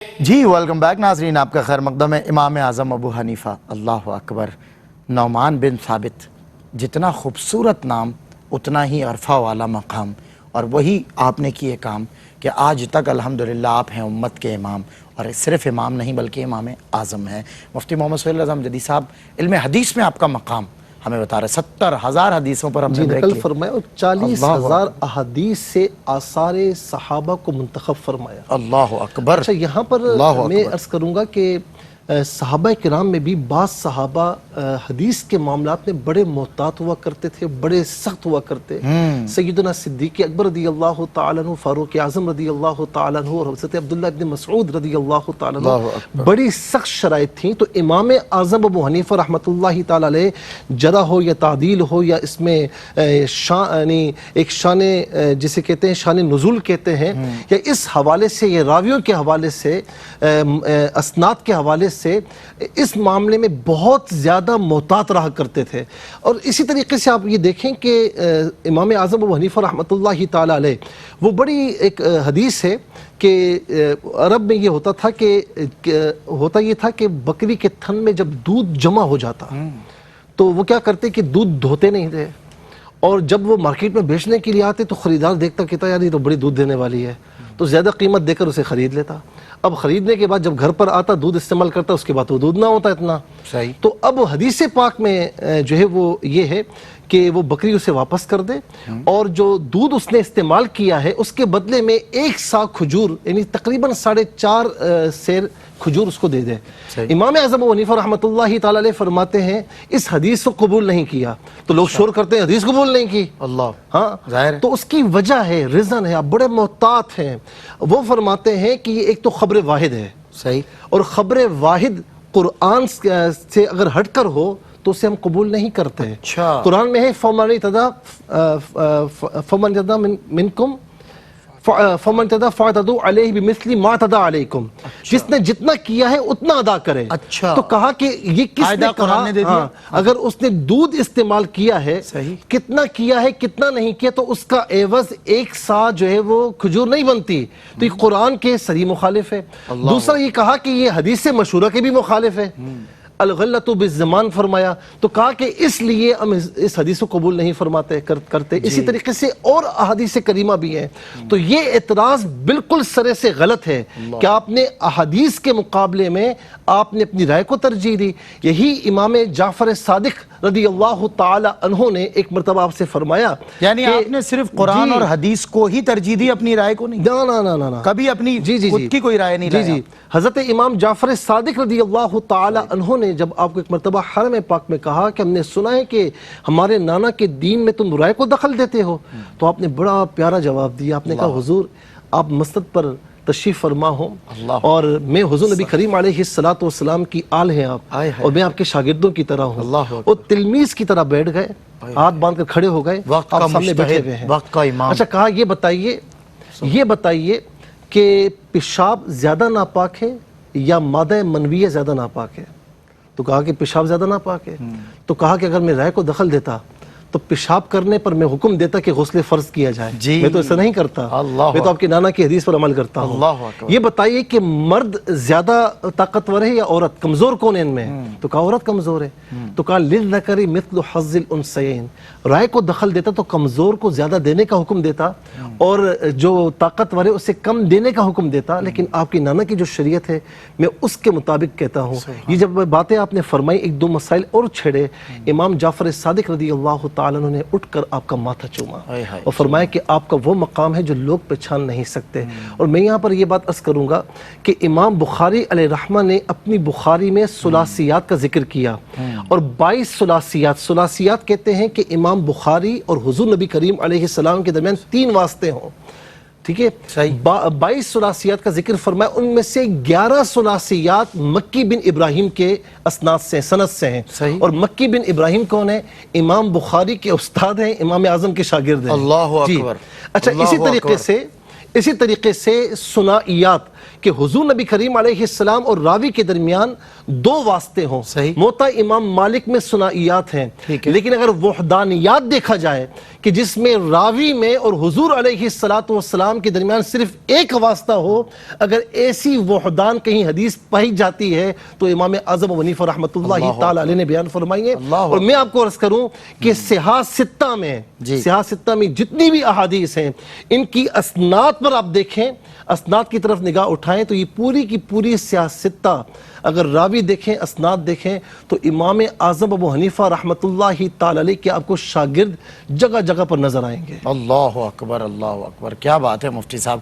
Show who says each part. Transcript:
Speaker 1: جی welcome back ناظرین، آپ کا خیر مقدم ہے۔ امام اعظم ابو حنیفہ، اللہ اکبر، نعمان بن ثابت، جتنا خوبصورت نام اتنا ہی عرفہ والا مقام، اور وہی آپ نے کیے کام کہ آج تک الحمدللہ آپ ہیں امت کے امام، اور صرف امام نہیں بلکہ امام اعظم ہیں۔ مفتی محمد سہیل اعظم جدید صاحب، علم حدیث میں آپ کا مقام ہمیں بتا رہے، 70,000 حدیثوں پر ہم نے بریک
Speaker 2: نقل
Speaker 1: کی،
Speaker 2: فرمایا اور 40,000 احادیث سے آثار صحابہ کو منتخب فرمایا۔
Speaker 1: اللہ اکبر۔
Speaker 2: اچھا، یہاں پر میں عرض کروں گا کہ صحابہ کرام میں بھی بعض صحابہ حدیث کے معاملات میں بڑے محتاط ہوا کرتے تھے، بڑے سخت ہوا کرتے۔ سیدنا صدیق اکبر رضی اللہ تعالیٰ عنہ، فاروق اعظم رضی اللہ تعالیٰ عنہ، اور حضرت عبداللہ ابن مسعود رضی اللہ تعالیٰ عنہ، بڑی سخت شرائط تھیں۔ تو امام اعظم ابو حنیفہ رحمۃ اللہ تعالیٰ علیہ، جرح ہو یا تعدیل ہو یا اس میں ایک شان جسے کہتے ہیں شان نزول کہتے ہیں، یا اس حوالے سے یا راویوں کے حوالے سے، اسناد کے حوالے سے اس معاملے میں بہت زیادہ محتاط رہا کرتے تھے۔ اور اسی طریقے سے آپ یہ دیکھیں کہ امام اعظم ابو حنیفہ رحمۃ اللہ تعالیٰ علیہ، وہ بڑی ایک حدیث ہے کہ عرب میں یہ ہوتا تھا کہ بکری کے تھن میں جب دودھ جمع ہو جاتا تو وہ کیا کرتے کہ دودھ دھوتے نہیں تھے، اور جب وہ مارکیٹ میں بیچنے کے لیے آتے تو خریدار دیکھتا کہتا یار یہ تو بڑی دودھ دینے والی ہے، تو زیادہ قیمت دے کر اسے خرید لیتا۔ اب خریدنے کے بعد جب گھر پر آتا، دودھ استعمال کرتا، اس کے بعد وہ دودھ نہ ہوتا اتنا صحیح۔ تو اب حدیث پاک میں جو ہے وہ یہ ہے کہ وہ بکری اسے واپس کر دے، اور جو دودھ اس نے استعمال کیا ہے اس کے بدلے میں 1 سا کھجور، یعنی تقریباً 4.5 سیر کھجور اس کو دے دے۔ امام اعظم ابو حنیفہ رحمۃ اللہ تعالیٰ علیہ فرماتے ہیں اس حدیث کو قبول نہیں کیا، تو لوگ شور کرتے ہیں حدیث قبول نہیں کی، اللہ ہاں ظاہر، تو اس کی وجہ ہے، ریزن ہے، آپ بڑے محتاط ہیں۔ وہ فرماتے ہیں کہ یہ ایک تو خبر واحد ہے، صحیح، اور خبر واحد قرآن سے اگر ہٹ کر ہو تو اسے ہم قبول نہیں کرتے۔ قرآن میں ہے فَمَنِ اعْتَدَىٰ مِنْكُمْ فَاعْتَدُوا عَلَيْهِ بِمِثْلِ مَا اعْتَدَىٰ عَلَيْكُمْ، جس نے جتنا کیا ہے اتنا ادا کرے۔ تو کہا کہ یہ کس نے کہا، اگر اس نے دودھ استعمال کیا ہے، کتنا کیا ہے کتنا نہیں کیا، تو اس کا عوض 1 سا جو ہے وہ کھجور نہیں بنتی، تو یہ قرآن کے صریح مخالف ہے۔ دوسرا یہ کہا کہ یہ حدیث مشہورہ کے بھی مخالف ہے، الغلۃ بالزمان فرمایا، تو کہا کہ اس لیے ہم اس حدیث کو قبول نہیں فرماتے کرتے۔ اسی طریقے سے اور احادیث کریمہ بھی ہیں۔ تو یہ اعتراض بالکل سرے سے غلط ہے کہ آپ نے احادیث کے مقابلے میں آپ نے اپنی رائے کو ترجیح دی۔ یہی امام جعفر صادق رضی اللہ تعالی عنہ نے ایک مرتبہ آپ سے فرمایا،
Speaker 1: یعنی آپ نے صرف قرآن اور حدیث کو ہی ترجیح دی، اپنی رائے کو نہیں؟
Speaker 2: نا،
Speaker 1: کبھی اپنی خود کی کوئی رائے نہیں لایا؟
Speaker 2: حضرت امام جعفر صادق رضی اللہ تعالی عنہ نے جب آپ کو ایک مرتبہ حرم پاک میں کہا کہ ہم نے سنا ہے کہ ہمارے نانا کے دین میں تم رائے کو دخل دیتے ہو، تو آپ نے بڑا پیارا جواب دیا۔ آپ نے کہا حضور آپ مسجد پر تشریف فرما ہو، اور میں حضور نبی کریم علیہ السلام کی آل ہیں آپ، اور میں آپ کے شاگردوں کی طرح ہوں، اور تلمیذ کی طرح بیٹھ گئے، ہاتھ باندھ کر کھڑے ہو گئے،
Speaker 1: وقت کا مجتہد، وقت کا امام۔
Speaker 2: اچھا، کہا یہ بتائیے کہ پیشاب زیادہ ناپاک ہے یا مادہ منویہ زیادہ ناپاک ہے؟ تو کہا کہ پیشاب زیادہ ناپاک ہے۔ تو کہا کہ اگر میں رائے کو دخل دیتا تو پیشاب کرنے پر میں حکم دیتا کہ غسل فرض کیا جائے، میں تو ایسا نہیں کرتا، میں تو آپ کی نانا کی حدیث پر عمل کرتا ہوں۔ یہ بتائیے کہ مرد زیادہ طاقتور ہے یا عورت؟ کمزور کون ہے ان میں؟ تو کہا عورت کمزور ہے۔ تو کہا للذکر مثل حظ الانثیین، رائے کو دخل دیتا تو کمزور کو زیادہ دینے کا حکم دیتا، اور جو طاقتور ہے اسے کم دینے کا حکم دیتا، لیکن آپ کی نانا کی جو شریعت ہے میں اس کے مطابق کہتا ہوں۔ یہ جب باتیں آپ نے فرمائی، 1-2 مسائل اور چھڑے، امام جعفر صادق رضی اللہ تعالیٰ عنہ نے اٹھ کر آپ کا ماتھا چوما اور فرمایا کہ آپ کا وہ مقام ہے جو لوگ پہچان نہیں سکتے۔ اور میں یہاں پر یہ بات عرض کروں گا کہ امام بخاری علیہ رحمہ نے اپنی بخاری میں ثلاثیات کا ذکر کیا، اور 22 ثلاثیات کہتے ہیں کہ امام بخاری اور حضور نبی کریم علیہ السلام کے درمیان 3 واسطے ہوں، ٹھیک ہے؟ 22 ثلاثیات کا ذکر فرمایا، ان میں سے 11 ثلاثیات مکی بن ابراہیم کے اسناد سے، سند سے ہیں۔ اور مکی بن ابراہیم کون ہے؟ امام بخاری کے استاد ہیں، امام اعظم کے شاگرد ہیں۔
Speaker 1: اللہ اکبر۔
Speaker 2: اچھا، اسی طریقے سے ثنائیات کہ حضور نبی کریم علیہ السلام اور راوی کے درمیان دو واسطے ہوں.
Speaker 1: صحیح.
Speaker 2: موطا امام مالک میں ثنائیات ہیں, لیکن اگر وحدانیات دیکھا جائے کہ جس میں راوی میں اور حضور علیہ السلام کے درمیان صرف ایک واسطہ ہو, اگر ایسی وحدان کہیں حدیث پائی جاتی ہے تو امام اعظم ابو حنیفہ رحمۃ اللہ تعالی علیہ نے بیان فرمائیے. اور میں آپ کو عرض کروں کہ صحاح ستہ میں جتنی بھی احادیث ہیں ان کی اسناد پر آپ دیکھیں, اسناد کی طرف نگاہ اٹھائیں تو یہ پوری کی پوری صحاح ستہ اگر راوی دیکھیں, اسناد دیکھیں تو امام اعظم ابو حنیفہ رحمۃ اللہ تعالی علیہ کے آپ کو شاگرد جگہ جگہ پر نظر آئیں گے.
Speaker 1: اللہ اکبر, اللہ اکبر, کیا بات ہے مفتی صاحب.